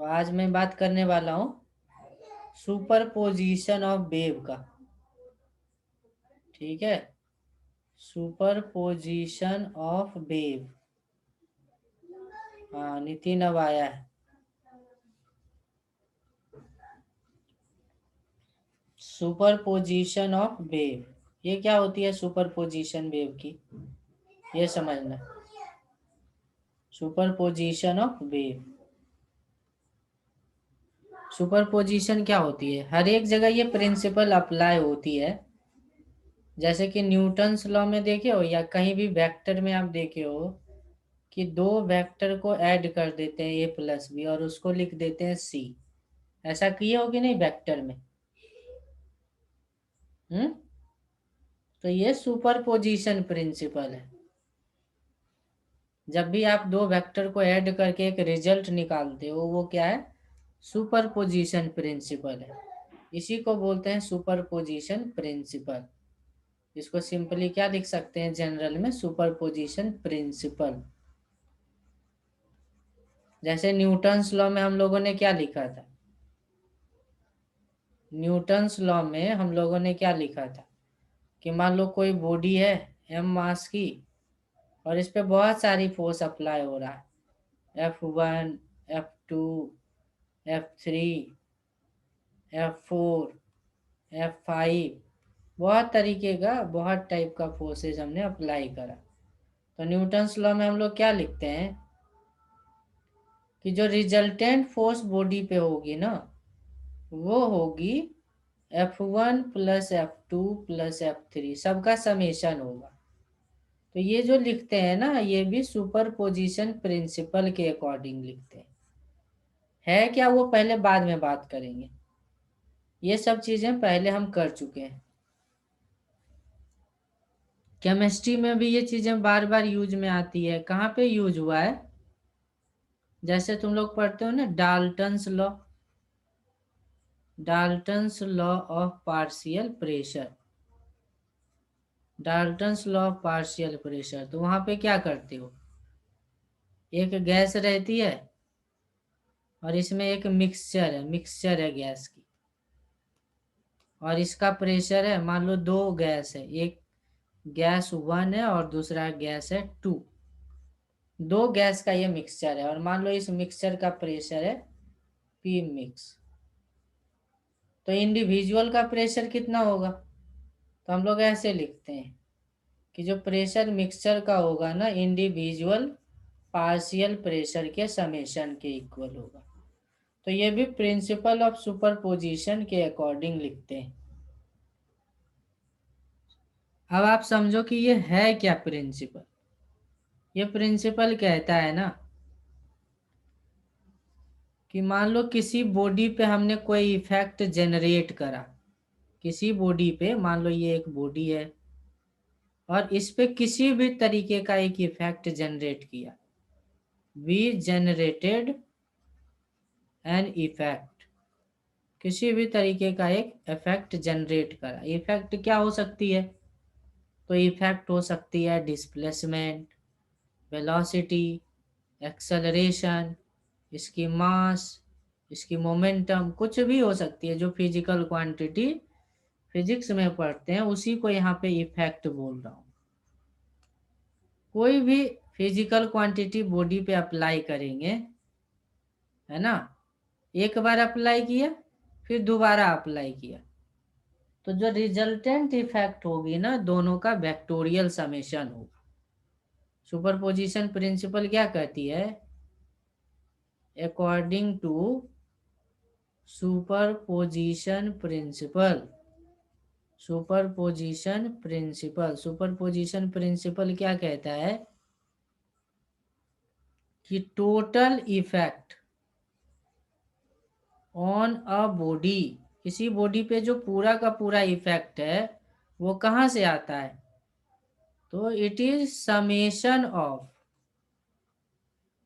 तो आज मैं बात करने वाला हूँ सुपरपोजिशन ऑफ वेव का। ठीक है, सुपरपोजिशन ऑफ वेव। हाँ, नितिन अब आया है। सुपरपोजिशन ऑफ वेव, ये क्या होती है सुपरपोजिशन वेव की, ये समझना। सुपरपोजिशन ऑफ वेव, सुपरपोजिशन क्या होती है, हर एक जगह ये प्रिंसिपल अप्लाई होती है। जैसे कि न्यूटन्स लॉ में देखे हो या कहीं भी वेक्टर में आप देखे हो कि दो वेक्टर को ऐड कर देते हैं a+b और उसको लिख देते हैं c। ऐसा किए हो कि नहीं वेक्टर में? हम्म। तो ये सुपरपोजिशन प्रिंसिपल है। जब भी आप दो वेक्टर को ऐड करके एक रिजल्ट निकालते हो वो क्या है, सुपरपोजिशन प्रिंसिपल है। इसी को बोलते हैं सुपरपोजिशन प्रिंसिपल। इसको सिंपली क्या लिख सकते हैं जनरल में, सुपरपोजिशन प्रिंसिपल। जैसे न्यूटन्स लॉ में हम लोगों ने क्या लिखा था, न्यूटन्स लॉ में हम लोगों ने क्या लिखा था कि मान लो कोई बॉडी है m मास की और इस पे बहुत सारी फोर्स अप्लाई हो रहा है, F1, F2, F3, F4, F5, बहुत तरीके का, बहुत टाइप का फोर्सेज हमने अप्लाई करा। तो न्यूटन्स लॉ में हम लोग क्या लिखते हैं कि जो रिजल्टेंट फोर्स बॉडी पे होगी ना, वो होगी F1 plus F2 plus F3, सबका समेशन होगा। तो ये जो लिखते हैं ना, ये भी सुपरपोजिशन प्रिंसिपल के अकॉर्डिंग लिखते हैं। है क्या वो पहले बाद में बात करेंगे, ये सब चीजें पहले हम कर चुके हैं। केमिस्ट्री में भी ये चीजें बार बार यूज में आती है। कहाँ पे यूज हुआ है, जैसे तुम लोग पढ़ते हो ना Dalton's law, Dalton's law of partial pressure, Dalton's law of partial pressure. तो वहां पे क्या करते हो, एक गैस रहती है और इसमें एक मिक्सचर है गैस की, और इसका प्रेशर है, मान लो दो गैस है, एक गैस 1 है और दूसरा गैस है 2। दो गैस का ये मिक्सचर है और मान लो इस मिक्सचर का प्रेशर है पी मिक्स। तो इंडिविजुअल का प्रेशर कितना होगा, तो हम लोग ऐसे लिखते हैं कि जो प्रेशर मिक्सचर का होगा ना, इंडिविजुअल पार्शियल प्रेशर के समेशन के इक्वल होगा। तो ये भी प्रिंसिपल ऑफ सुपरपोजिशन के अकॉर्डिंग लिखते हैं। अब आप समझो कि ये है क्या प्रिंसिपल। ये प्रिंसिपल कहता है ना कि मान लो किसी बॉडी पे हमने कोई इफेक्ट जनरेट करा, किसी बॉडी पे, मान लो ये एक बॉडी है और इस पे किसी भी तरीके का एक इफेक्ट जनरेट किया, वी जनरेटेड एन इफेक्ट, किसी भी तरीके का एक इफेक्ट जनरेट करा। इफेक्ट क्या हो सकती है, तो इफेक्ट हो सकती है डिस्प्लेसमेंट, वेलोसिटी, एक्सेलरेशन, इसकी मास, इसकी मोमेंटम, कुछ भी हो सकती है। जो फिजिकल क्वांटिटी फिजिक्स में पढ़ते हैं उसी को यहाँ पे इफेक्ट बोल रहा हूँ। कोई भी फिजिकल क्वांटिटी बॉडी पे अप्लाई करेंगे, है ना, एक बार अप्लाई किया फिर दोबारा अप्लाई किया, तो जो रिजल्टेंट इफेक्ट होगी ना, दोनों का वेक्टोरियल समेशन होगा। सुपरपोजिशन प्रिंसिपल क्या कहती है, according to superposition principle, superposition principle, superposition principle क्या कहता है कि total effect on a body, किसी बॉडी पे जो पूरा का पूरा इफेक्ट है वो कहाँ से आता है, तो it is summation of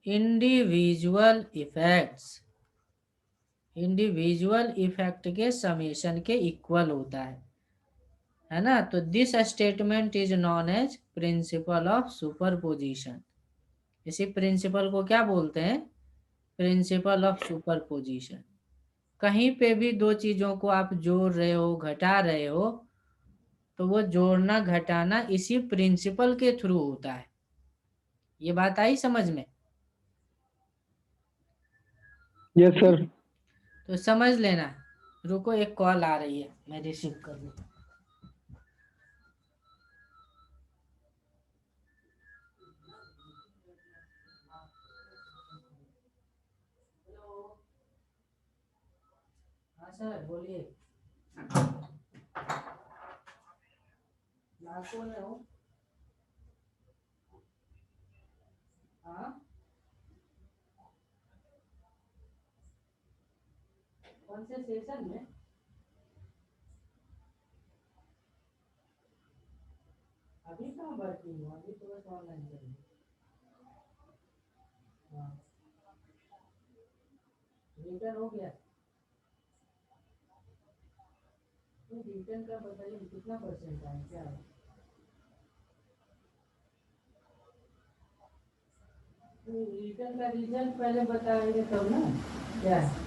individual effects, individual effect के समेशन के इक्वल होता है ना। तो this statement is known as principle of superposition. इसी प्रिंसिपल को क्या बोलते हैं, प्रिंसिपल ऑफ सुपरपोजिशन। कहीं पे भी दो चीजों को आप जोड़ रहे हो, घटा रहे हो, तो वो जोड़ना घटाना इसी प्रिंसिपल के थ्रू होता है। ये बात आई समझ में? Yes sir. तो समझ लेना। रुको, एक कॉल आ रही है, मैं रिसीव कर लूँ। हाँ सर बोलिए। नागपुर में हूँ। हाँ, कौन से सेशन में? अभी कहाँ भर्ती हूँ, अभी तो बस ऑनलाइन चल रही है। हाँ, रिटर्न हो गया। तो रिटर्न का बताइए, कितना परसेंट आया, क्या है? तो रिटर्न का रिजल्ट पहले बताएंगे तब ना, क्या है?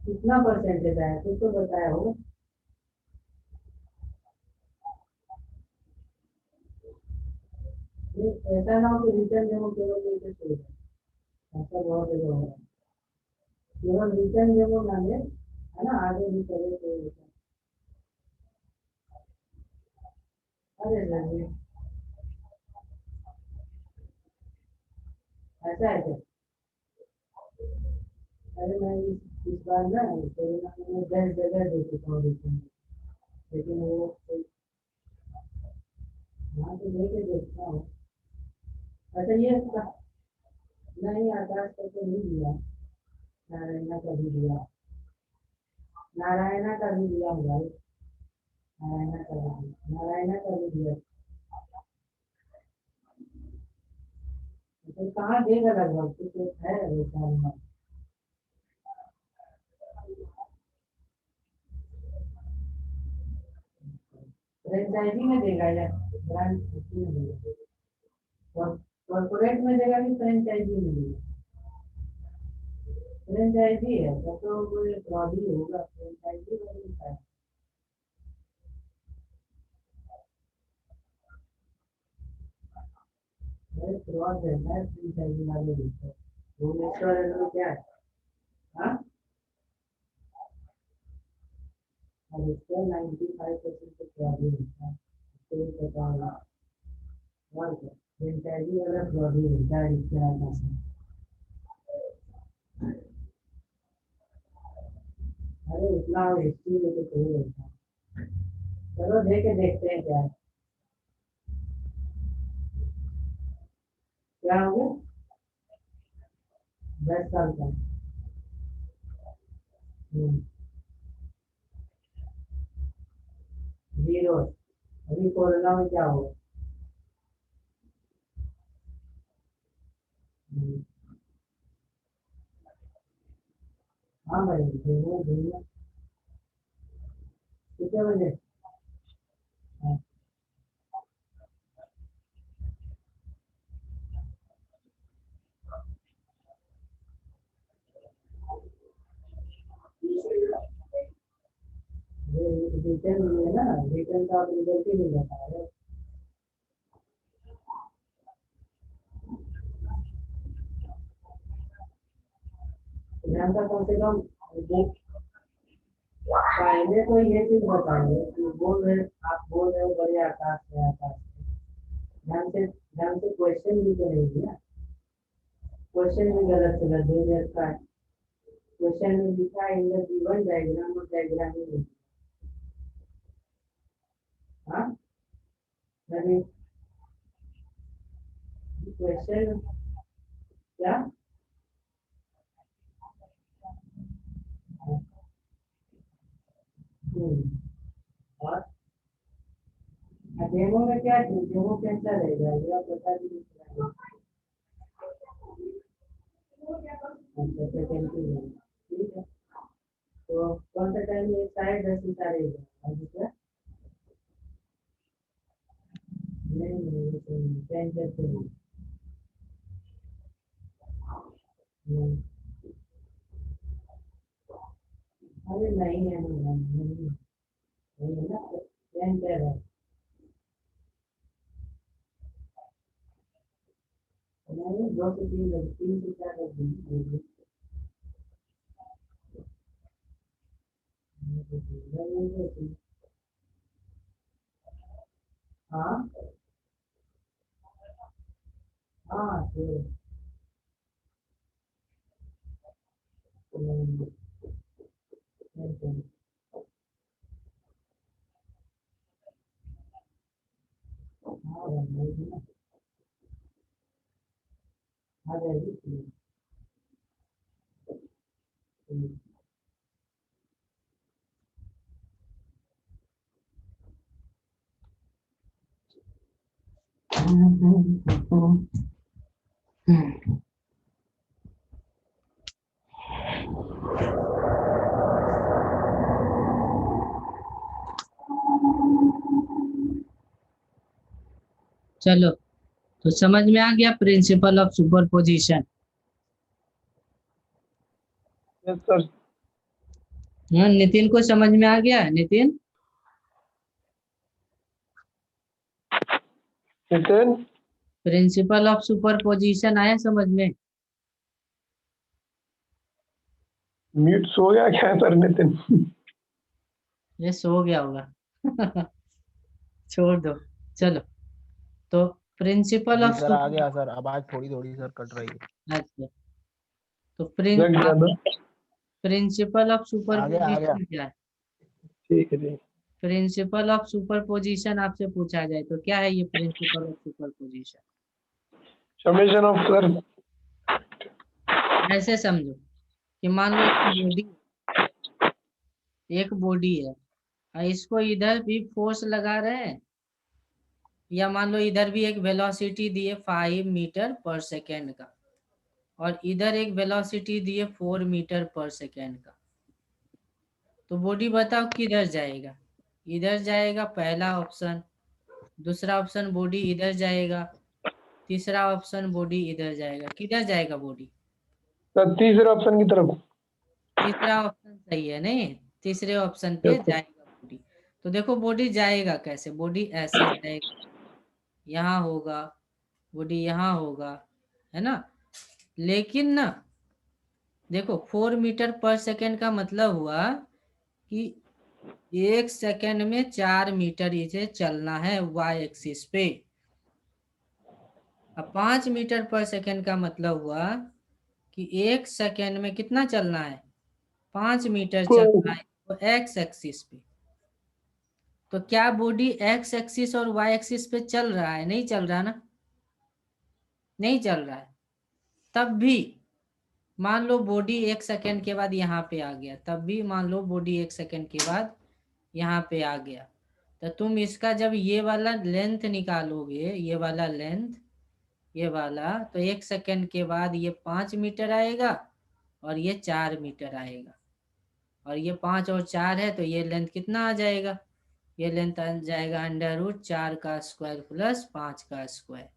कितना परसेंटेज आया कुछ तो बताया हो। ये ऐसा ना हो कि रिटर्न डेमो केवल लेके छोड़ दें। ऐसा बहुत जगह हो रहा है। केवल रिटर्न डेमो ना ले, है ना, आगे भी चले तो होता है। अरे नहीं, ऐसा है क्या? अरे मैं इस बार ना कोरोना में 10 जगह दे चुका हूँ रिटर्न, लेकिन वो वहाँ तो लेके देखता हूँ। अच्छा ये नहीं, आकाश का तो नहीं दिया, नारायणा का भी दिया। नारायणा का भी दिया हूँ भाई। नारायणा का भी दिया। तो कहाँ देगा लगभग कुछ है वैसा अनुमान? फ्रेंचाइजी में देगा या ब्रांड में देगा? कॉर्पोरेट में देगा कि फ्रेंचाइजी में देगा? फ्रेंचाइजी है तब तो कोई फ्रॉड ही होगा, फ्रेंचाइजी में मिलता है। अरे फ्रॉड रहता है फ्रेंचाइजी वाले भी तो। भुवनेश्वर में क्या है? हाँ, और इसके 95% तो फ्रॉड ही होता है, तो पता होगा। और क्या, फ्रेंचाइजी वाला फ्रॉड ही रहता है इसके आगे से। अरे उतना हिस्ट्री में तो कोई रहता है। चलो दे के देखते हैं क्या है। क्या होगा? 10 साल का। हम्म, जीरो। अभी कोरोना में क्या होगा? हम्म, हाँ भाई, घूमो घूमो। कितने बजे? हाँ, ये रिटर्न में है ना, रिटर्न का आप रिजल्ट ही नहीं बता रहे। एग्जाम का कम से कम देख, पहले तो ये चीज बताइए कि आप बोल रहे हो बड़े आकाश से, आकाश से ढंग से क्वेश्चन भी तो नहीं दिया। क्वेश्चन भी गलत से गलत दे रखा है। क्वेश्चन में लिखा है इन द गिवन डायग्राम, और डायग्राम ही नहीं। हाँ, अभी क्वेश्चन क्या? और डेमो में क्या चीज, डेमो कैसा रहेगा ये आप बता दीजिए। अच्छा सेकंड की है। ठीक है, तो कौन सा टाइम, एक साइड 10 सितारे और दूसरा? चलो, तो समझ में आ गया principal of superposition. Yes sir. हाँ, नितिन को समझ में आ गया? Nitin, Nitin principal of superposition आया समझ में? म्यूट सो गया क्या है सर नितिन? ये सो गया होगा। छोड़ दो। चलो, तो प्रिंसिपल जी ऑफ सर, आ गया सुपर, सर। आवाज थोड़ी थोड़ी सर कट रही है। अच्छा, तो लग गया था। प्रिंसिपल ऑफ आ गया आ गया। सुपरपोजिशन क्या है? ठीक है जी। प्रिंसिपल ऑफ सुपरपोजिशन आपसे पूछा जाए तो क्या है ये principal of superposition? Summation of sir. ऐसे समझो कि मान लो एक बॉडी है और इसको इधर भी फोर्स लगा रहे हैं, या मान लो इधर भी एक वेलोसिटी दिए 5 मीटर पर सेकेंड का, और इधर एक वेलोसिटी दिए 4 मीटर पर सेकेंड का, तो बॉडी बताओ किधर जाएगा? इधर जाएगा पहला ऑप्शन, दूसरा ऑप्शन बॉडी इधर जाएगा, तीसरा ऑप्शन बॉडी इधर जाएगा। किधर जाएगा बॉडी? सर तीसरे ऑप्शन की तरफ। तीसरा ऑप्शन सही है, नहीं, तीसरे ऑप्शन पे यस सर। जाएगा बॉडी। तो देखो बॉडी जाएगा कैसे, बॉडी ऐसे जाएगा, यहाँ होगा, बॉडी यहाँ होगा, है ना? लेकिन ना, देखो 4 मीटर पर सेकेंड का मतलब हुआ कि 1 सेकेंड में 4 मीटर इसे चलना है वाई एक्सिस पे। अब 5 मीटर पर सेकेंड का मतलब हुआ कि 1 सेकेंड में कितना चलना है? 5 मीटर चलना है, तो एक्स एक्सिस पे। तो क्या बॉडी एक्स एक्सिस और वाई एक्सिस पे चल रहा है? नहीं चल रहा ना, नहीं चल रहा है। तब भी मान लो बॉडी 1 सेकेंड के बाद यहाँ पे आ गया, तब भी मान लो बॉडी 1 सेकेंड के बाद यहाँ पे आ गया, तो तुम इसका जब ये वाला लेंथ निकालोगे, ये वाला लेंथ, ये वाला, तो 1 सेकेंड के बाद ये 5 मीटर आएगा और ये 4 मीटर आएगा, और ये 5 और 4 है, तो ये लेंथ कितना आ जाएगा? ये लेंथ आ जाएगा √4 का स्क्वायर प्लस 5 का स्क्वायर।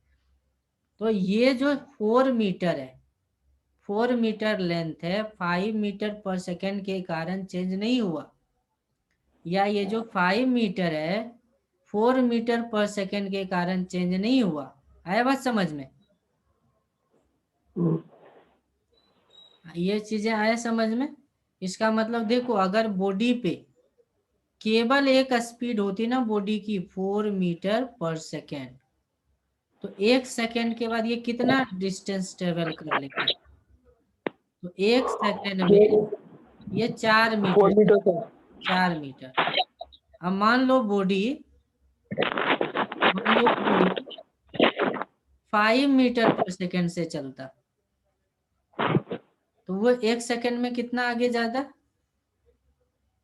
तो ये जो 4 मीटर है, 4 मीटर लेंथ है, 5 मीटर पर सेकेंड के कारण चेंज नहीं हुआ, या ये जो 5 मीटर है 4 मीटर पर सेकेंड के कारण चेंज नहीं हुआ। आया बात समझ में? ये चीजें आया समझ में? इसका मतलब देखो, अगर बॉडी पे केवल एक स्पीड होती ना बॉडी की 4 मीटर पर सेकेंड, तो 1 सेकेंड के बाद ये कितना डिस्टेंस ट्रेवल कर लेगा? तो 1 सेकेंड में ये 4 मीटर, 4 मीटर सर। 4 मीटर। अब मान लो बॉडी 5 मीटर पर सेकेंड से चलता, तो वो 1 सेकेंड में कितना आगे जाता?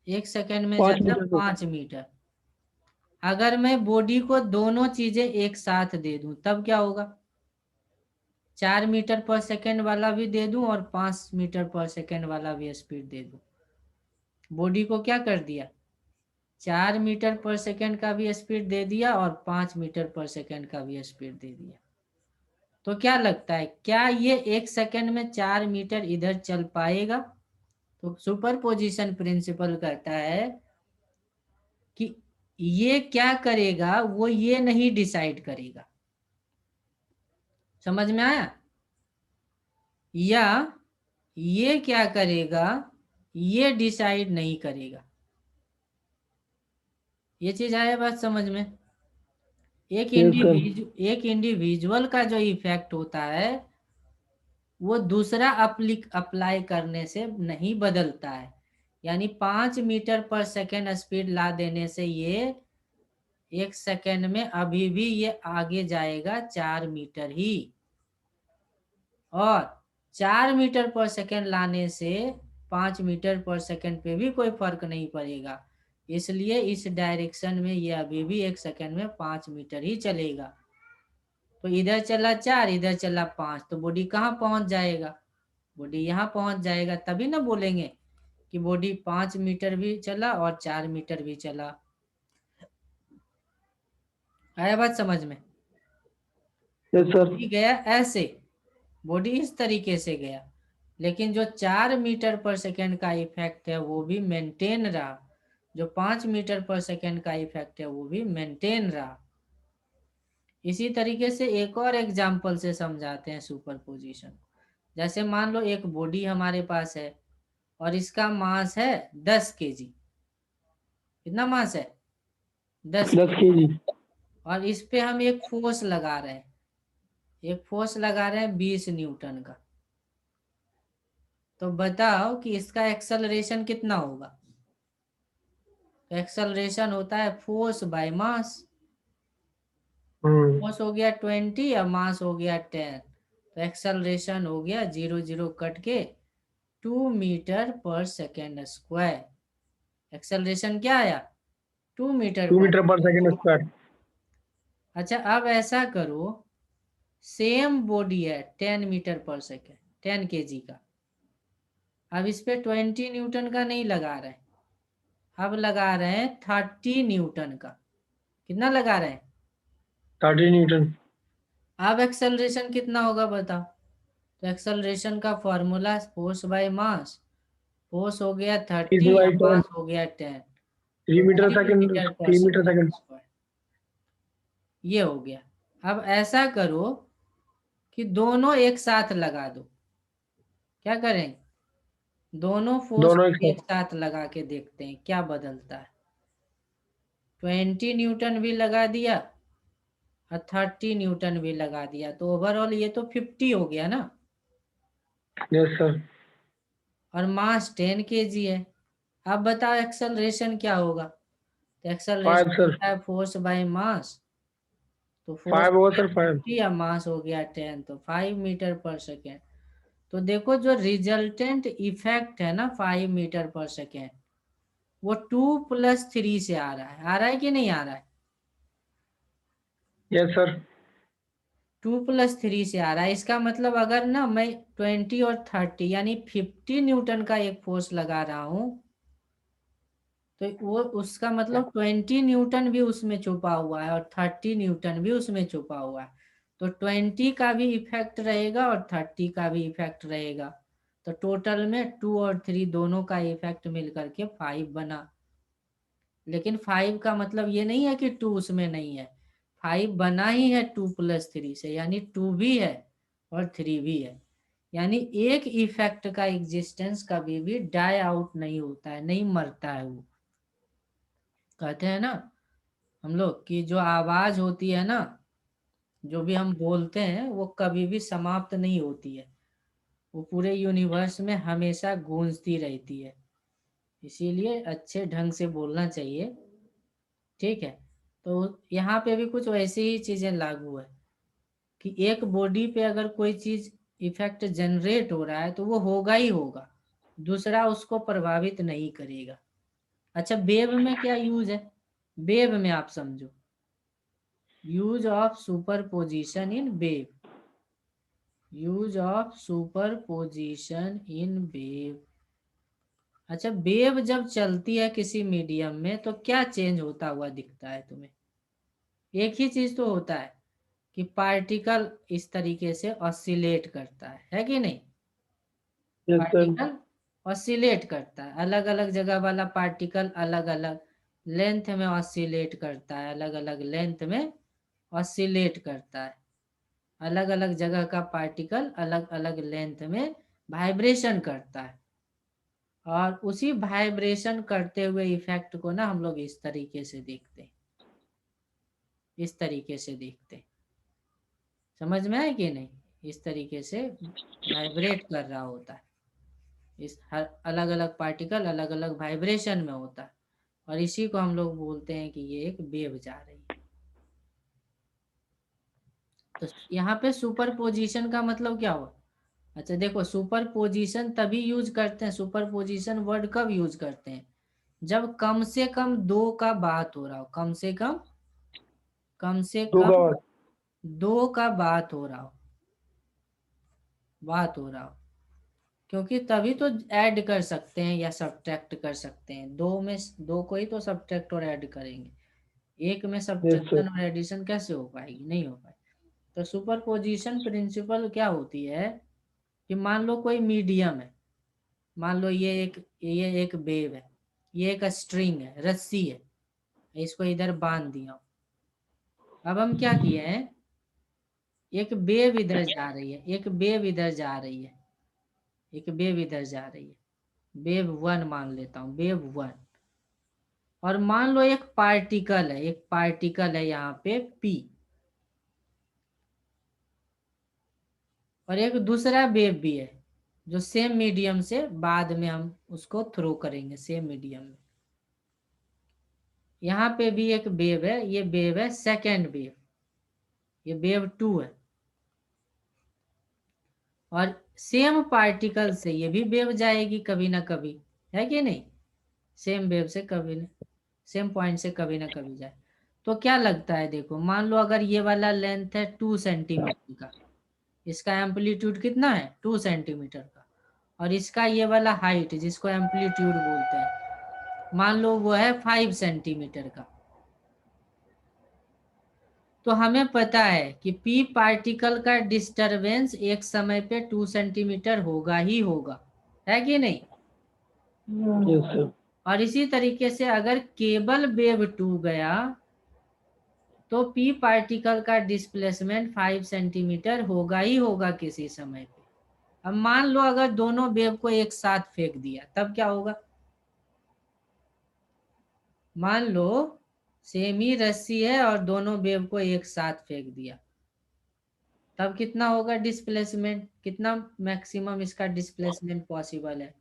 1 सेकेंड में 5 मीटर जाता सर। 5 मीटर। अगर मैं बॉडी को दोनों चीजें एक साथ दे दूं तब क्या होगा? 4 मीटर पर सेकेंड वाला भी दे दूं और 5 मीटर पर सेकेंड वाला भी स्पीड दे दूं, बॉडी को क्या कर दिया? 4 मीटर पर सेकेंड का भी स्पीड दे दिया और 5 मीटर पर सेकेंड का भी स्पीड दे दिया। तो क्या लगता है, क्या ये 1 सेकेंड में 4 मीटर इधर चल पाएगा? तो सुपरपोजिशन प्रिंसिपल कहता है कि ये क्या करेगा, वो ये नहीं डिसाइड करेगा। समझ में आया? या ये क्या करेगा, ये डिसाइड नहीं करेगा। ये चीज आया बात समझ में? एक इंडिविजुअल का जो इफेक्ट होता है वो दूसरा अप्लाई करने से नहीं बदलता है। यानी 5 मीटर पर सेकेंड स्पीड ला देने से ये 1 सेकेंड में अभी भी ये आगे जाएगा 4 मीटर ही, और 4 मीटर पर सेकेंड लाने से 5 मीटर पर सेकेंड पे भी कोई फर्क नहीं पड़ेगा। इसलिए इस डायरेक्शन में ये अभी भी 1 सेकेंड में 5 मीटर ही चलेगा। तो इधर चला 4, इधर चला 5, तो बॉडी कहाँ पहुंच जाएगा? बॉडी यहाँ पहुंच जाएगा। तभी ना बोलेंगे कि बॉडी 5 मीटर भी चला और 4 मीटर भी चला। आया बात समझ में? Yes sir. बॉडी गया ऐसे, बॉडी इस तरीके से गया, लेकिन जो 4 मीटर पर सेकेंड का इफेक्ट है वो भी मेंटेन रहा, जो 5 मीटर पर सेकेंड का इफेक्ट है वो भी मेंटेन रहा। इसी तरीके से एक और एग्जाम्पल से समझाते हैं सुपरपोजिशन। जैसे मान लो एक बॉडी हमारे पास है और इसका मास है 10 kg। कितना मास है? 10 kg। और इस पे हम एक फोर्स लगा रहे हैं, 20 न्यूटन का। तो बताओ कि इसका एक्सेलरेशन कितना होगा? तो एक्सेलरेशन होता है फोर्स बाय मास। फोर्स हो गया 20 और मास हो गया 10, तो एक्सेलरेशन हो गया 0 0 कट के 2 मीटर पर सेकेंड स्क्वायर। एक्सेलरेशन क्या आया? 2 मीटर पर सेकेंड स्क्वायर। अच्छा, अब ऐसा करो, सेम बॉडी है 10 मीटर पर सेकेंड, 10 kg का। अब इस पे 20 न्यूटन का नहीं लगा रहे हैं, अब लगा रहे हैं 30 न्यूटन का। कितना लगा रहे हैं? 30 न्यूटन। अब एक्सेलरेशन कितना होगा बताओ? तो एक्सेलरेशन का formula force by mass, force हो गया 30 और मास हो गया 10, 3 मीटर 5 सेकेंड, मीटर पर 3 मीटर सेकेंड सेकेंड। स्क्वायर। ये हो गया। अब ऐसा करो कि दोनों एक साथ लगा दो। क्या करें? दोनों फोर्स दोनों एक एक साथ। साथ लगा के देखते हैं क्या बदलता है। 20 न्यूटन भी लगा दिया और 30 न्यूटन भी लगा दिया, तो ओवरऑल ये तो 50 हो गया ना। Yes sir. और मास 10 kg है। अब बताओ एक्सेलरेशन क्या होगा? तो 5 एक्सेलरेशन सर। होता है फोर्स बाय मास, तो फोर्स 5 होगा सर, 5। 50 या मास हो गया 10, तो 5 मीटर पर सेकेंड। तो देखो जो रिजल्टेंट इफेक्ट है ना 5 मीटर पर सेकेंड, वो 2 + 3 से आ रहा है कि नहीं आ रहा है? Yes sir. 2 + 3 से आ रहा है। इसका मतलब अगर ना मैं 20 और 30 यानी 50 न्यूटन का एक फोर्स लगा रहा हूं, तो वो उसका मतलब 20 न्यूटन भी उसमें छुपा हुआ है और 30 न्यूटन भी उसमें छुपा हुआ है। तो 20 का भी इफेक्ट रहेगा और 30 का भी इफेक्ट रहेगा, तो टोटल में 2 और 3 दोनों का इफेक्ट मिलकर के 5 बना। लेकिन 5 का मतलब ये नहीं है कि 2 उसमें नहीं है, 5 बना ही है 2 + 3 से, यानी 2 भी है और 3 भी है। यानी एक इफेक्ट का एग्जिस्टेंस कभी भी डाई आउट नहीं होता है, नहीं मरता है। वो कहते हैं ना हम लोग कि जो आवाज होती है ना, जो भी हम बोलते हैं, वो कभी भी समाप्त नहीं होती है, वो पूरे यूनिवर्स में हमेशा गूंजती रहती है। इसीलिए अच्छे ढंग से बोलना चाहिए। ठीक है, तो यहाँ पे भी कुछ वैसी ही चीजें लागू है कि एक बॉडी पे अगर कोई चीज इफेक्ट जनरेट हो रहा है तो वो होगा ही होगा, दूसरा उसको प्रभावित नहीं करेगा। अच्छा, वेव में क्या यूज है? वेव में आप समझो, use of superposition in wave, use of superposition in wave. अच्छा, वेव जब चलती है किसी मीडियम में तो क्या चेंज होता हुआ दिखता है तुम्हें? एक ही चीज तो होता है कि पार्टिकल इस तरीके से ऑसिलेट करता है कि नहीं? Yes sir. पार्टिकल ऑसिलेट करता है, अलग अलग जगह वाला पार्टिकल अलग अलग लेंथ में ऑसिलेट करता है, अलग अलग लेंथ में ऑसिलेट करता है, अलग अलग जगह का पार्टिकल अलग अलग लेंथ में वाइब्रेशन करता है। और उसी वाइब्रेशन करते हुए इफेक्ट को ना हम लोग इस तरीके से देखते हैं, इस तरीके से देखते हैं। समझ में आया कि नहीं? इस तरीके से वाइब्रेट कर रहा होता है, इस हर अलग अलग पार्टिकल अलग अलग वाइब्रेशन में होता है, और इसी को हम लोग बोलते हैं कि ये एक वेव जा रही है। तो यहाँ पे सुपर पोजिशन का मतलब क्या हुआ? अच्छा देखो, सुपर पोजिशन तभी यूज करते हैं, सुपर पोजिशन वर्ड कब यूज करते हैं? जब कम से कम दो का बात हो रहा हो, कम से कम दो का बात। दो का बात हो रहा हो, बात हो रहा हो, क्योंकि तभी तो ऐड कर सकते हैं या सब्ट्रैक्ट कर सकते हैं। दो में दो को ही तो सब्ट्रैक्ट और ऐड करेंगे, एक में यस सर। सब्ट्रैक्शन और एडिशन कैसे हो पाएगी? नहीं हो पाएगी। तो सुपरपोजिशन प्रिंसिपल क्या होती है कि मान लो कोई मीडियम है, मान लो ये एक वेव है, ये एक स्ट्रिंग है, रस्सी है, इसको इधर बांध दिया। अब हम क्या किए हैं, एक वेव इधर जा रही है, एक वेव इधर जा रही है, एक वेव इधर जा रही है, वेव वन मान लेता हूँ, वेव वन। और मान लो एक पार्टिकल है, एक पार्टिकल है यहाँ पे पी, और एक दूसरा वेव भी है जो सेम मीडियम से बाद में हम उसको थ्रो करेंगे सेम मीडियम में। यहाँ पे भी एक वेव है, ये वेव है सेकेंड वेव, ये वेव टू है। और सेम पार्टिकल से ये भी वेव जाएगी कभी ना कभी, है कि नहीं? सेम वेव से कभी ना, सेम पॉइंट से कभी ना कभी जाए। तो क्या लगता है, देखो मान लो अगर ये वाला लेंथ है 2 सेंटीमीटर का, इसका एम्पलीट्यूड कितना है 2 सेंटीमीटर का, और इसका ये वाला हाइट जिसको एम्पलीट्यूड बोलते हैं मान लो वो है 5 सेंटीमीटर का। तो हमें पता है कि पी पार्टिकल का डिस्टरबेंस एक समय पे 2 सेंटीमीटर होगा ही होगा, है कि नहीं? Yes sir. और इसी तरीके से अगर केबल वेव टू गया तो पी पार्टिकल का डिस्प्लेसमेंट 5 सेंटीमीटर होगा ही होगा किसी समय पे। अब मान लो अगर दोनों वेव को एक साथ फेंक दिया तब क्या होगा? मान लो सेम ही रस्सी है और दोनों वेव को एक साथ फेंक दिया, तब कितना होगा डिस्प्लेसमेंट, कितना मैक्सिमम इसका डिस्प्लेसमेंट पॉसिबल है?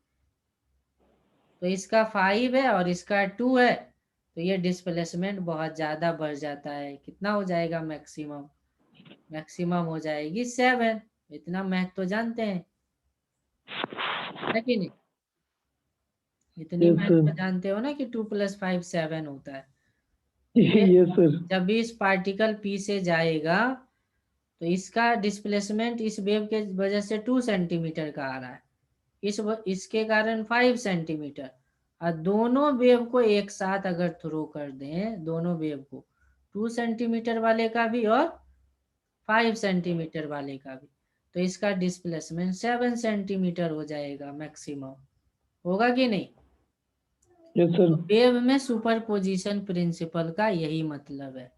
तो इसका 5 है और इसका 2 है, तो ये डिस्प्लेसमेंट बहुत ज्यादा बढ़ जाता है। कितना हो जाएगा मैक्सिमम? मैक्सिमम हो जाएगी 7। इतना मैथ तो जानते हैं, है कि नहीं? इतनी यस मैथ सर। तो जानते हो ना कि 2 + 5 7 होता है। तो ये यस सर। जब भी इस पार्टिकल पी से जाएगा तो इसका डिस्प्लेसमेंट इस वेव के वजह से 2 सेंटीमीटर का आ रहा है, इसके कारण 5 सेंटीमीटर। और दोनों वेव को एक साथ अगर थ्रो कर दें, दोनों वेव को 2 सेंटीमीटर वाले का भी और 5 सेंटीमीटर वाले का भी, तो इसका डिस्प्लेसमेंट 7 सेंटीमीटर हो जाएगा मैक्सिमम, होगा कि नहीं? Yes sir. तो वेव में सुपरपोजिशन प्रिंसिपल का यही मतलब है।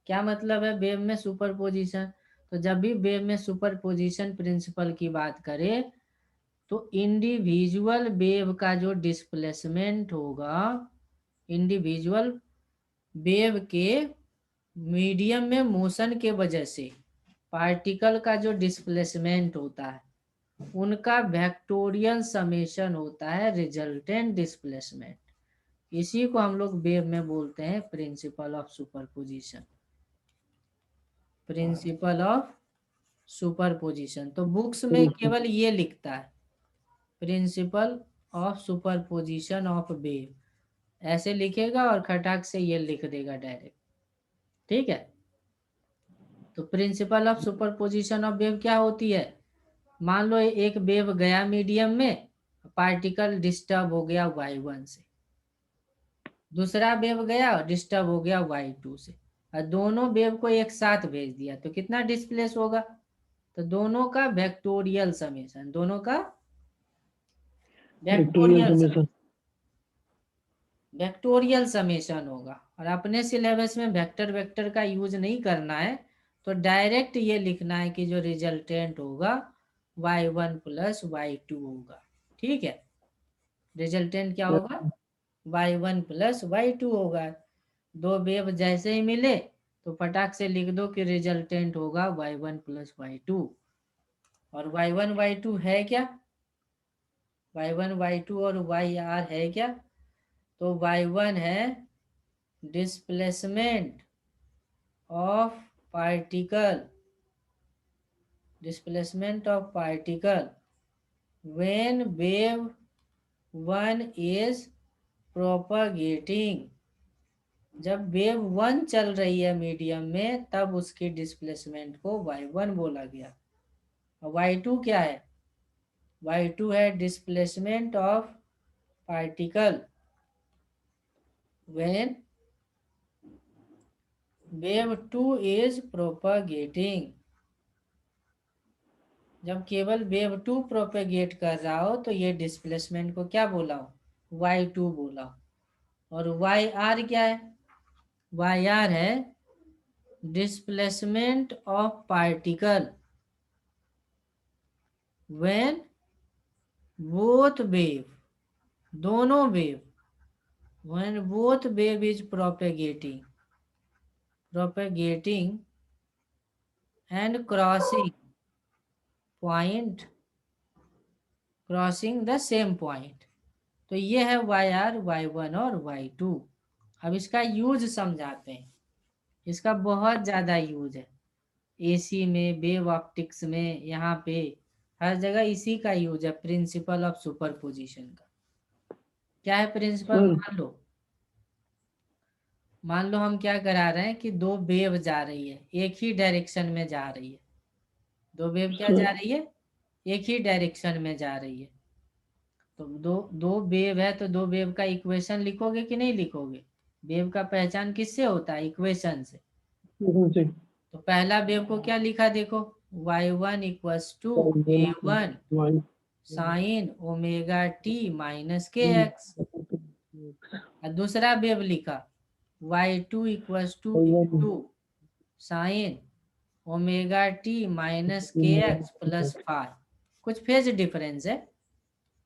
क्या मतलब है वेव में सुपरपोजिशन? तो जब भी वेव में सुपरपोजिशन प्रिंसिपल की बात करें तो इंडिविजुअल वेव का जो डिस्प्लेसमेंट होगा, इंडिविजुअल वेव के मीडियम में मोशन के वजह से पार्टिकल का जो डिस्प्लेसमेंट होता है उनका वेक्टोरियल समेशन होता है रिजल्टेंट डिस्प्लेसमेंट। इसी को हम लोग वेव में बोलते हैं principal of superposition, principal of superposition. तो बुक्स में केवल ये लिखता है principal of superposition of wave, ऐसे लिखेगा और खटाक से ये लिख देगा डायरेक्ट, ठीक है? तो principal of superposition of wave क्या होती है? मान लो एक वेव गया मीडियम में, पार्टिकल डिस्टर्ब हो गया y1 से, दूसरा वेव गया डिस्टर्ब हो गया y2 से, और दोनों वेव को एक साथ भेज दिया तो कितना डिस्प्लेस होगा? तो दोनों का वेक्टोरियल समेशन, दोनों का वेक्टोरियल समेशन। वेक्टोरियल समेशन होगा। और अपने सिलेबस में वेक्टर वेक्टर का यूज नहीं करना है, तो डायरेक्ट ये लिखना है कि जो रिजल्टेंट होगा y1 प्लस y2 होगा। ठीक है, रिजल्टेंट क्या होगा? y1 प्लस y2 होगा। दो वेव जैसे ही मिले तो फटाक से लिख दो कि रिजल्टेंट होगा y1 प्लस y2। और y1 y2 है क्या? y1 y2 और yr है क्या? तो y1 है displacement of particle, displacement of particle when wave 1 is propagating, जब वेव 1 चल रही है मीडियम में तब उसकी डिस्प्लेसमेंट को y1 बोला गया। और y2 क्या है? y2 है displacement of particle when wave 2 is propagating, जब केवल वेव 2 प्रोपेगेट कर रहा हो तो ये डिस्प्लेसमेंट को क्या बोला हो? y2 बोला हो। और yr क्या है? yr है displacement of particle when both wave, दोनों वेव, when both wave is propagating, propagating and crossing point, crossing the same point. तो ये है yr, y1 और y2। अब इसका यूज समझाते हैं। इसका बहुत ज़्यादा यूज है एसी में, वेव ऑप्टिक्स में, यहाँ पे हर जगह इसी का यूज है, प्रिंसिपल ऑफ सुपरपोजिशन का। क्या है प्रिंसिपल? मान लो हम क्या करा रहे हैं कि दो वेव जा रही है, एक ही डायरेक्शन में जा रही है। दो वेव क्या जा रही है? एक ही डायरेक्शन में जा रही है। तो दो दो वेव है तो दो वेव का इक्वेशन लिखोगे कि नहीं लिखोगे? वेव का पहचान किससे होता है? इक्वेशन से। तो पहला वेव को क्या लिखा देखो, y1 equals to a1 sine omega t minus k x. और दूसरा वेव लिखा y2 equals to a2 sine omega t minus k x plus 5। कुछ फेज डिफरेंस है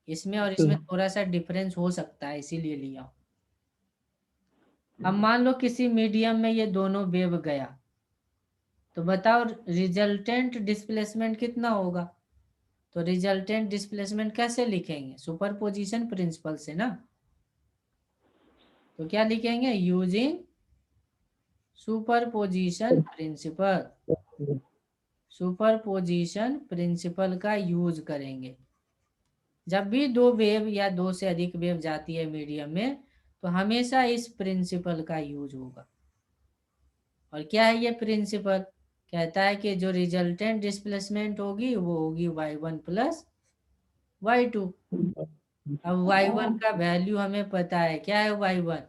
इसमें और इसमें, थोड़ा सा डिफरेंस हो सकता है इसीलिए लिया। अब मान लो किसी मीडियम में ये दोनों वेव गया, तो बताओ रिजल्टेंट डिस्प्लेसमेंट कितना होगा? तो रिजल्टेंट डिस्प्लेसमेंट कैसे लिखेंगे? सुपरपोजिशन प्रिंसिपल से ना। तो क्या लिखेंगे? Using superposition principle, superposition principal का यूज करेंगे। जब भी दो वेव या दो से अधिक वेव जाती है मीडियम में तो हमेशा इस प्रिंसिपल का यूज होगा। और क्या है ये प्रिंसिपल? कहता है कि जो रिजल्टेंट डिस्प्लेसमेंट होगी वो होगी y1 प्लस y2। अब y1 का वैल्यू हमें पता है, क्या है y1?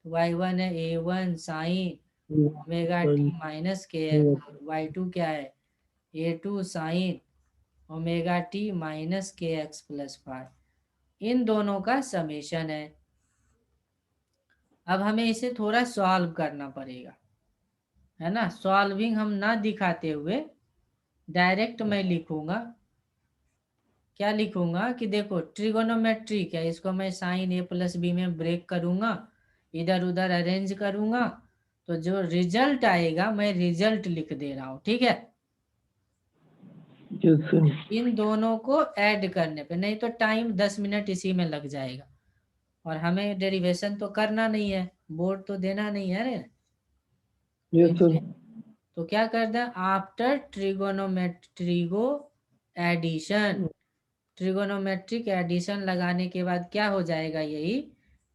y1 है a1 sine omega t minus k x. y2 क्या है? a2 sine omega t minus k x plus 5। इन दोनों का समेशन है। अब हमें इसे थोड़ा सॉल्व करना पड़ेगा, है ना। सॉल्विंग हम ना दिखाते हुए डायरेक्ट मैं लिखूंगा। क्या लिखूंगा कि देखो ट्रिगोनोमेट्रिक है, इसको मैं साइन a प्लस बी में ब्रेक करूंगा, इधर उधर अरेंज करूंगा, तो जो रिजल्ट आएगा मैं रिजल्ट लिख दे रहा हूँ। ठीक है, इन दोनों को ऐड करने पे, नहीं तो टाइम 10 मिनट इसी में लग जाएगा और हमें डेरिवेशन तो करना नहीं है, बोर्ड तो देना नहीं है रे। तो क्या करते हैं, आफ्टर ट्रिगोनोमेट्रिको एडिशन, ट्रिगोनोमेट्रिक एडिशन लगाने के बाद क्या हो जाएगा, यही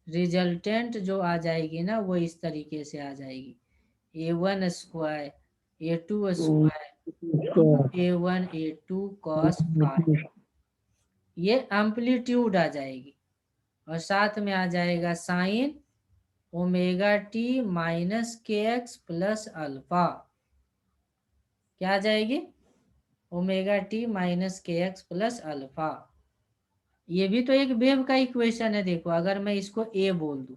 रिजल्टेंट जो आ जाएगी ना वो इस तरीके से आ जाएगी, a1 square a2 square a1 a2 cos 5। ये एम्पलीट्यूड आ जाएगी और साथ में आ जाएगा sign omega t minus k x plus alpha. क्या आ जाएगी? Omega t minus k x plus alpha. ये भी तो एक वेव का इक्वेशन है। देखो अगर मैं इसको ए बोल दूं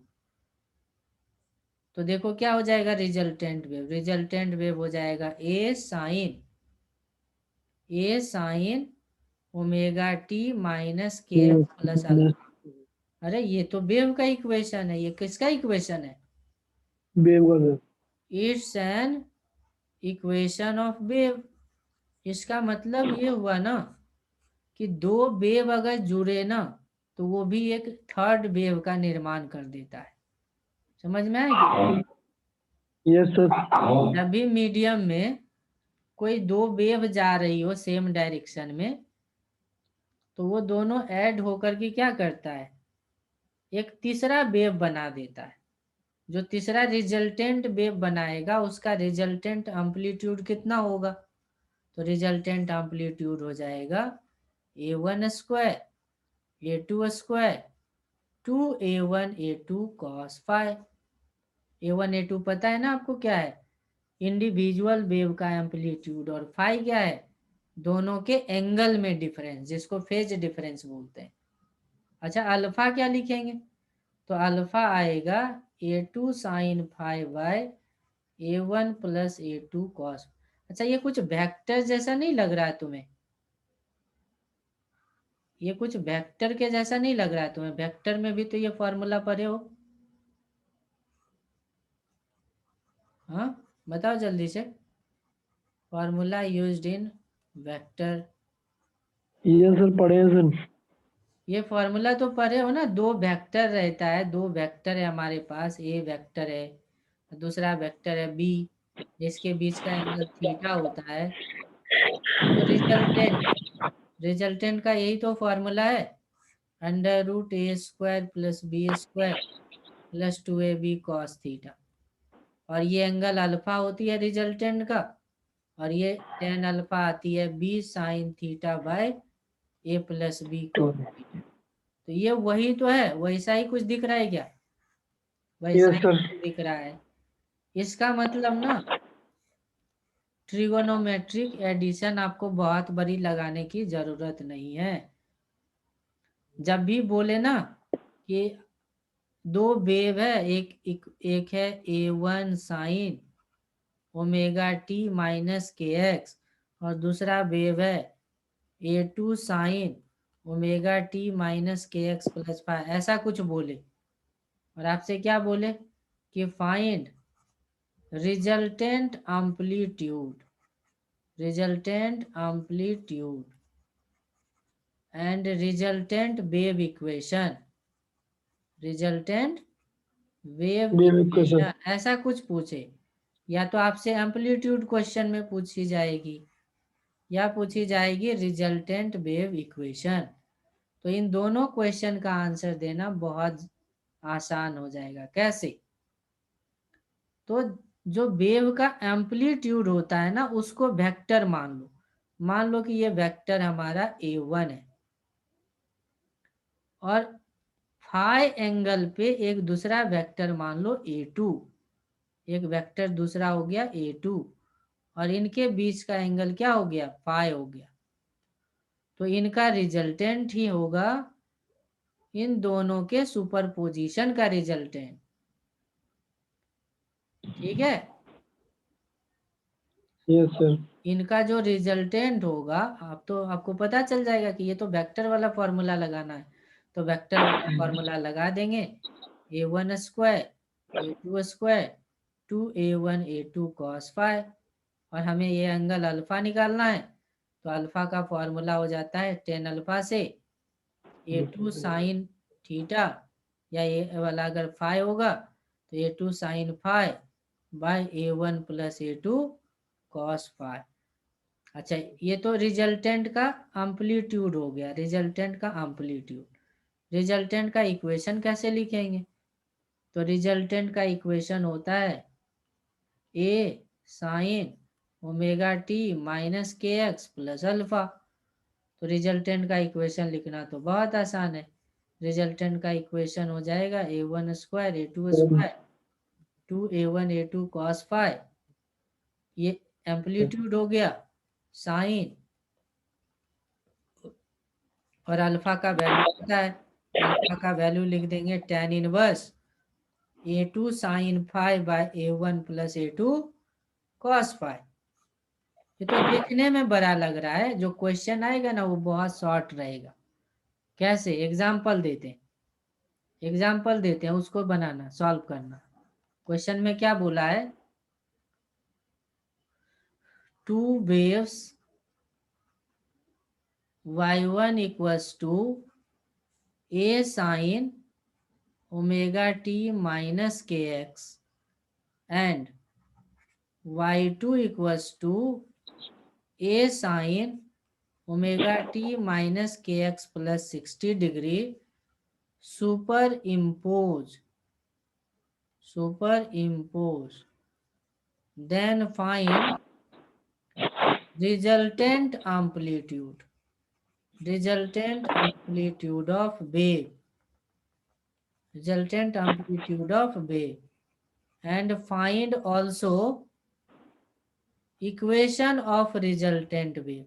तो देखो क्या हो जाएगा? Resultant wave. रिजल्टेंट वेव हो जाएगा ए sign omega t minus k x plus alpha. अरे ये तो वेव का इक्वेशन है। ये किसका इक्वेशन है? वेव का sir. It's an equation of wave. इसका मतलब ये हुआ ना कि दो वेव अगर जुड़े ना तो वो भी एक थर्ड वेव का निर्माण कर देता है। समझ में आएगी? Yes sir. जब भी मीडियम में कोई दो वेव जा रही हो सेम डायरेक्शन में तो वो दोनों ऐड होकर के क्या करता है? एक तीसरा वेव बना देता है। जो तीसरा रिजल्टेंट वेव बनाएगा उसका रिजल्टेंट एम्पलीट्यूड कितना होगा? तो रिजल्टेंट एम्पलीट्यूड हो जाएगा a1 square a2 square 2a1 a2 cos phi. a1 a2 पता है ना आपको क्या है? इंडिविजुअल वेव का एम्पलीट्यूड। और फाइ क्या है? दोनों के एंगल में डिफरेंस, जिसको फेज डिफरेंस बोलते हैं। अच्छा अल्फा क्या लिखेंगे? तो अल्फा आएगा a2 sine phi by a1 plus a2 cos. अच्छा ये कुछ वेक्टर जैसा नहीं लग रहा है तुम्हें? ये कुछ वेक्टर के जैसा नहीं लग रहा है तुम्हें? वेक्टर में भी तो ये फॉर्मूला पढ़े हो। हाँ बताओ जल्दी से। Formula used in vector. Yes sir, पढ़े हैं सर। ये फॉर्मूला तो पढ़े हो ना? दो वेक्टर रहता है, दो वेक्टर है हमारे पास। ए वेक्टर है, दूसरा वेक्टर है बी। इसके बीच का एंगल थीटा होता है। तो रिजल्टेंट का यही तो फॉर्मूला है, under root A square plus B square plus 2ab cos theta. और ये एंगल अल्फा होती है रिजल्टेंट का, और ये टेन अल्फा आती है b sine theta by a plus b cos theta. तो ये वही तो है। वैसा ही कुछ दिख रहा है क्या? वैसा यस ही सर। दिख रहा है। इसका मतलब ना ट्रिगोनोमेट्रिक एडिशन आपको बहुत बड़ी लगाने की जरूरत नहीं है। जब भी बोले ना कि दो वेव है, एक है a1 sine omega t minus k x और दूसरा वेव है a2 sine omega t minus k x plus five, ऐसा कुछ बोले और आपसे क्या बोले कि find resultant amplitude and resultant wave equation, resultant wave wave equation. Equation, ऐसा कुछ पूछे। या तो आपसे एम्पलीट्यूड क्वेश्चन में पूछी जाएगी या पूछी जाएगी रिजल्टेंट वेव इक्वेशन। तो इन दोनों क्वेश्चन का आंसर देना बहुत आसान हो जाएगा। कैसे? तो जो वेव का एम्पलीट्यूड होता है ना उसको वेक्टर मान लो। मान लो कि ये वेक्टर हमारा a1 है और फाइ एंगल पे एक दूसरा वेक्टर मान लो a2। एक वेक्टर दूसरा हो गया a2 और इनके बीच का एंगल क्या हो गया? फाइ हो गया। तो इनका रिजल्टेंट ही होगा इन दोनों के सुपरपोजिशन का रिजल्टेंट। ठीक है? Yes sir. इनका जो रिजल्टेंट होगा आप तो आपको पता चल जाएगा कि ये तो वेक्टर वाला फॉर्मूला लगाना है। तो वेक्टर वाला फॉर्मूला लगा देंगे a1 square a2 square 2a1 a2 cos five. और हमें ये एंगल अल्फा निकालना है तो अल्फा का फॉर्मूला हो जाता है टेन अल्फा से a2 साइन थीटा, या ये वाला अगर फाइव होगा तो a2 sine phi by a1 plus a2 cos phi. अच्छा ये तो रिजल्टेंट का एम्पलीट्यूड हो गया। रिजल्टेंट का एम्पलीट्यूड। रिजल्टेंट का इक्वेशन कैसे लिखेंगे? तो रिजल्टेंट का इक्वेशन होता है ए sign omega t minus k x plus alpha. तो रिजल्टेंट का इक्वेशन लिखना तो बहुत आसान है। रिजल्टेंट का इक्वेशन हो जाएगा a1 square a2 square 2a1 a2 cos phi, ये एम्पलीट्यूड हो गया साइन, और अल्फा का वैल्यू पता है, अल्फा का वैल्यू लिख देंगे tan inverse a2 sine phi by a1 plus a2 cos phi. ये तो देखने में बड़ा लग रहा है, जो क्वेश्चन आएगा ना वो बहुत शॉर्ट रहेगा। कैसे, एग्जाम्पल देते हैं, एग्जाम्पल देते हैं, उसको बनाना, सॉल्व करना। क्वेश्चन में क्या बोला है, two waves y1 equals to a sine omega t minus k x and y2 equals to a sine omega t minus k x plus 60 degree superimpose then find resultant amplitude of wave, and find also equation of resultant wave,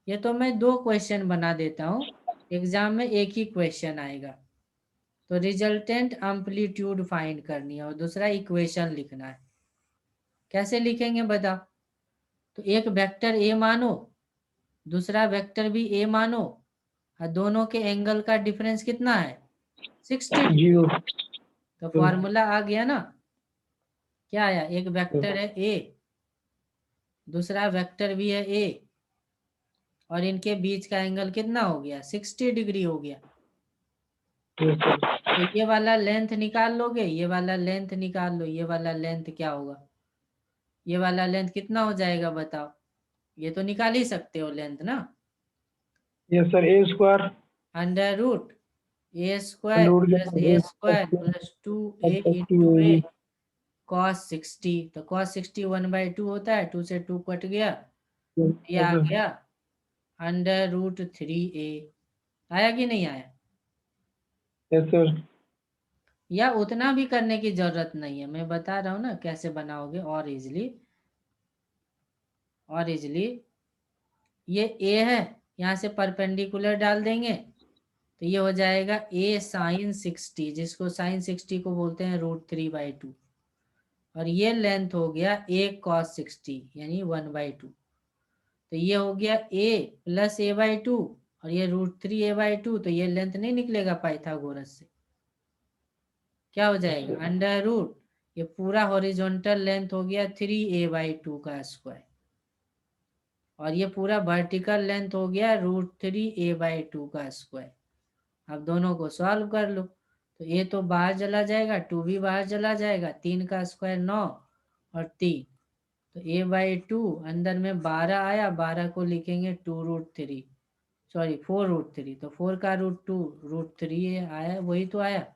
ये तो मैं दो question बना देता हूं, exam में एक ही question आएगा। तो रिजल्टेंट एम्पलीट्यूड फाइंड करनी है और दूसरा इक्वेशन लिखना है। कैसे लिखेंगे बताओ, तो एक वेक्टर ए मानो, दूसरा वेक्टर भी ए मानो, और दोनों के एंगल का डिफरेंस कितना है 60 डिग्री। तो फॉर्मूला आ गया ना, क्या आया, एक वेक्टर है ए, दूसरा वेक्टर भी है ए, और इनके बीच का एंगल कितना हो गया 60 डिग्री हो गया। तो ये वाला लेंथ निकाल लोगे, ये वाला लेंथ निकाल लो, ये वाला लेंथ क्या होगा, ये वाला लेंथ कितना हो जाएगा बताओ, ये तो निकाल ही सकते हो लेंथ ना। Yes sir, A square under root A square plus A square plus 2a into A cos 60, तो cos 60 1/2 होता है, 2 से 2 कट गया, ये आ गया अंडर रूट 3a। आया कि नहीं आया? Yes sir. या उतना भी करने की जरूरत नहीं है, मैं बता रहा हूँ ना कैसे बनाओगे और इजली। ये a है, यहाँ से परपेंडिकुलर डाल देंगे, तो ये हो जाएगा a साइन 60, जिसको साइन 60 को बोलते हैं √3/2, और ये लेंथ हो गया a cos 60 यानी 1/2। तो ये हो गया a प्लस a/2 और ये √3a/2, तो ये लेंथ नहीं निकलेगा पाइथागोरस से, क्या हो जाएगा अंडर रूट, ये पूरा हॉरिजॉन्टल लेंथ हो गया 3a/2 का स्क्वायर, और ये पूरा वर्टिकल लेंथ हो गया √3a/2 का स्क्वायर। अब दोनों को सॉल्व कर लो, तो ये तो बाहर चला जाएगा, 2 भी बाहर चला जाएगा, 3 का स्क्वायर 9 और 3, तो a/2 अंदर में 12 आया, 12 को लिखेंगे 2√3, सॉरी 4√3, तो 4 का √2 √3 आया, वही तो आया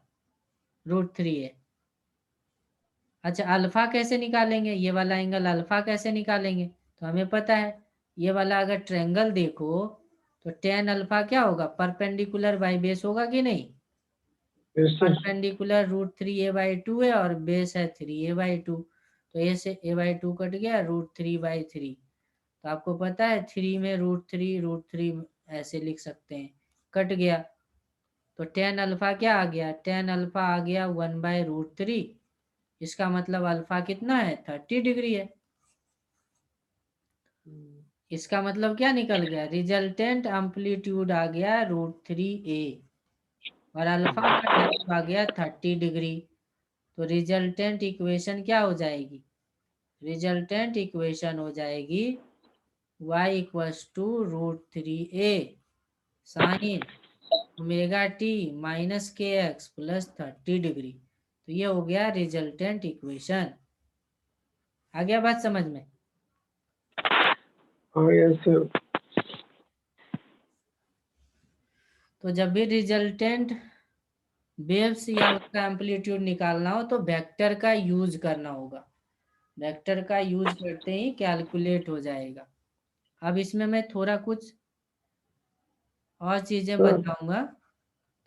√3 है। अच्छा अल्फा कैसे निकालेंगे, ये वाला एंगल अल्फा कैसे निकालेंगे, तो हमें पता है, ये वाला अगर ट्रायंगल देखो तो tan अल्फा क्या होगा, परपेंडिकुलर बाई बेस होगा कि नहीं, परपेंडिकुलर √3a/2 है और बेस है 3a/2, तो a से a/2 कट गया √3/3, तो आपको पता है 3 में √3 ऐसे लिख सकते हैं, कट गया, तो tan अल्फा क्या आ गया, tan अल्फा आ गया 1/√3, इसका मतलब अल्फा कितना है 30 डिग्री है। इसका मतलब क्या निकल गया, रिजल्टेंट एम्पलीट्यूड आ गया √3a और अल्फा का वैल्यू आ गया 30 डिग्री। तो रिजल्टेंट इक्वेशन क्या हो जाएगी, रिजल्टेंट इक्वेशन हो जाएगी y equals to √3a sine omega t minus k x plus 30 degree. तो ये हो गया रिजल्टेंट इक्वेशन। आ गया बात समझ में? हाँ यस सर। तो जब भी रिजल्टेंट वेव्स या उसका एम्पलीट्यूड निकालना हो तो वेक्टर का यूज करना होगा। वेक्टर का यूज करते ही कैलकुलेट हो जाएगा। अब इसमें मैं थोड़ा कुछ और चीजें बताऊंगा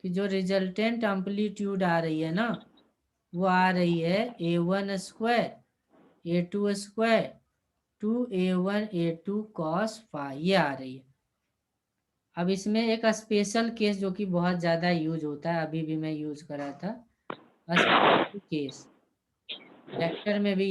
कि जो रिजल्टेंट एम्पलीट्यूड आ रही है ना, वो आ रही है a1 square a2 square 2a1 a2 cos phi, ये आ रही है। अब इसमें एक स्पेशल केस जो कि बहुत ज़्यादा यूज होता है, अभी भी मैं यूज करा था, स्पेशल केस वेक्टर में भी